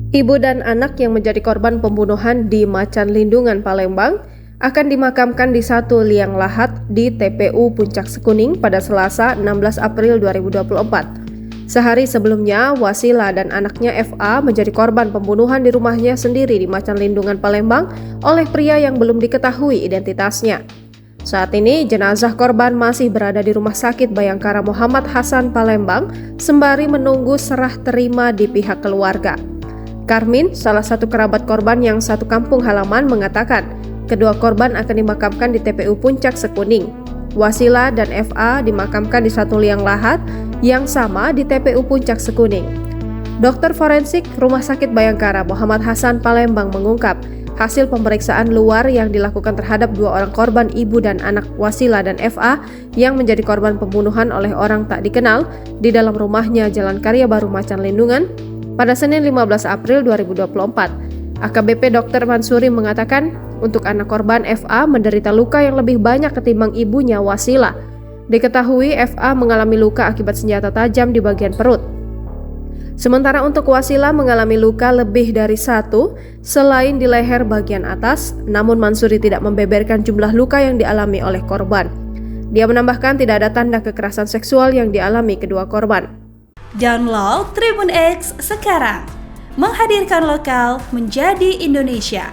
Ibu dan anak yang menjadi korban pembunuhan di Macan Lindungan, Palembang akan dimakamkan di satu liang lahat di TPU Puncak Sekuning pada Selasa 16 April 2024. Sehari sebelumnya, Wasila dan anaknya FA menjadi korban pembunuhan di rumahnya sendiri di Macan Lindungan, Palembang oleh pria yang belum diketahui identitasnya. Saat ini, jenazah korban masih berada di Rumah Sakit Bayangkara Muhammad Hasan, Palembang, sembari menunggu serah terima di pihak keluarga. Karmin, salah satu kerabat korban yang satu kampung halaman, mengatakan kedua korban akan dimakamkan di TPU Puncak Sekuning. Wasila dan FA dimakamkan di satu liang lahat yang sama di TPU Puncak Sekuning. Dokter forensik Rumah Sakit Bayangkara Muhammad Hasan, Palembang mengungkap hasil pemeriksaan luar yang dilakukan terhadap dua orang korban, ibu dan anak Wasila dan FA yang menjadi korban pembunuhan oleh orang tak dikenal di dalam rumahnya Jalan Karya Baru, Macan Lindungan pada Senin 15 April 2024. AKBP Dr. Mansuri mengatakan untuk anak korban FA menderita luka yang lebih banyak ketimbang ibunya Wasila. Diketahui FA mengalami luka akibat senjata tajam di bagian perut. Sementara untuk Wasila mengalami luka lebih dari satu selain di leher bagian atas, namun Mansuri tidak membeberkan jumlah luka yang dialami oleh korban. Dia menambahkan tidak ada tanda kekerasan seksual yang dialami kedua korban. Download Tribun X sekarang, menghadirkan lokal menjadi Indonesia.